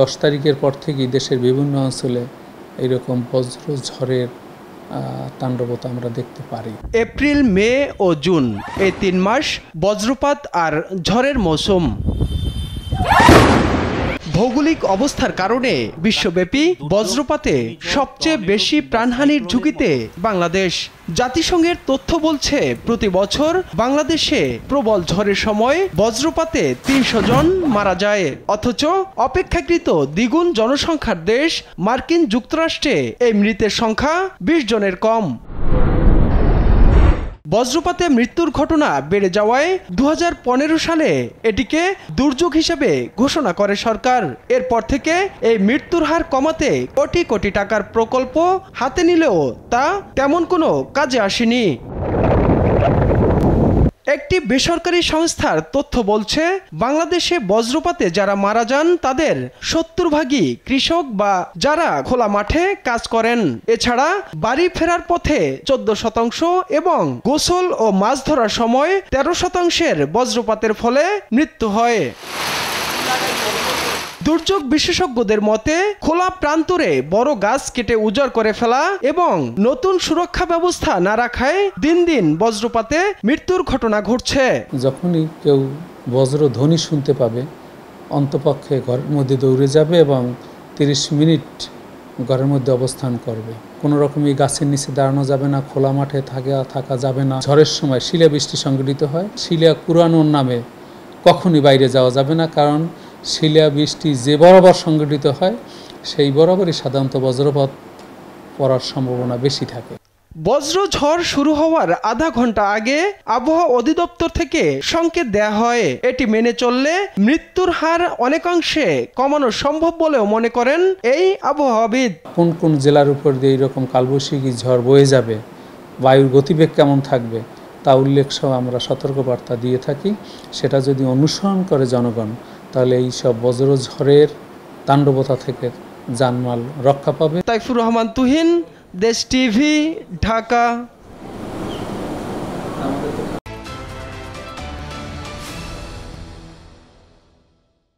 10 তারিখের পর থেকেই দেশের বিভিন্ন অঞ্চলে এইরকম বজ্রঝড়ের তাণ্ডবতা আমরা দেখতে পারি। এপ্রিল, মে ও জুন এই 3 মাস বজ্রপাত আর ঝড়ের মৌসুম। ভৌগোলিক অবস্থার কারণে বিশ্বব্যাপী বজ্রপাতে সবচেয়ে বেশি প্রাণহানির ঝুঁকিতে বাংলাদেশ। জাতিসংঘের তথ্য বলছে প্রতি বছর বাংলাদেশে প্রবল ঝড়ের সময় বজ্রপাতে 300 জন মারা যায়। অথচ অপেক্ষাকৃত দ্বিগুণ জনসংখ্যার দেশ মার্কিন যুক্তরাষ্ট্রে এই মৃতের সংখ্যা 20 জনের কম। বজ্রপাতে মৃত্যুর ঘটনা বেড়ে যাওয়ায় 2015 সালে এটিকে দুর্যোগ হিসেবে ঘোষণা করে সরকার। এরপর থেকে এই মৃত্যুর হার কমাতে কোটি কোটি টাকার প্রকল্প হাতে নিলেও তা তেমন কোনো কাজে আসেনি। একটি বেসরকারি সংস্থার তথ্য বলছে, বাংলাদেশে বজ্রপাতে যারা মারা যান তাদের 70 ভাগই কৃষক বা যারা খোলা মাঠে কাজ করেন। এছাড়া বাড়ি ফেরার পথে 14% এবং গোসল ও মাছ ধরার সময় 13% বজ্রপাতের ফলে মৃত্যু হয়। দুর্যোগ বিশেষজ্ঞদের মতে, খোলা প্রান্তরে বড় গাছ কেটে উজাড় করে ফেলা এবং নতুন সুরক্ষা ব্যবস্থা না রাখায় দিন দিন বজ্রপাতে মৃত্যুর ঘটনা ঘটছে। যখনই কেউ বজ্রধ্বনি শুনতে পাবে অন্তপক্ষে ঘরের মধ্যে দৌড়ে যাবে এবং 30 মিনিট ঘরের মধ্যে অবস্থান করবে। কোনো রকমই গাছের নিচে দাঁড়ানো যাবে না, খোলা মাঠে থাকা যাবে না। ঝড়ের সময় শিলাবৃষ্টি সংঘটিত হয়। শিলা কুড়ানোর নামে কখনই বাইরে যাওয়া যাবে না, কারণ শিলাবৃষ্টি যে বরাবর সংঘটিত হয় সেই বরাবরই সাধারণত বজ্রপাত পড়ার সম্ভাবনা বেশি থাকে। বজ্রঝড় শুরু হওয়ার আধা ঘন্টা আগে আবহাওয়া অধিদপ্তর থেকে সংকেত দেয়া হয়। এটি মেনে চললে মৃত্যুর হার অনেকাংশে কমানো সম্ভব বলেও মনে করেন এই আবহাওয়াবিদ। কোন কোন জেলার উপর দিয়ে এইরকম কালবৈশাখী ঝড় বয়ে যাবে, বায়ুর গতিবেগ কেমন থাকবে তা উল্লেখ সহ আমরা সতর্কবার্তা দিয়ে থাকি। সেটা যদি অনুসরণ করে জনগণ, তাহলে এই সব বজ্রঝড়ের তাণ্ডবতা থেকে জানমাল রক্ষা পাবে। তাইফুর রহমান তুহিন, দেশ টিভি, ঢাকা।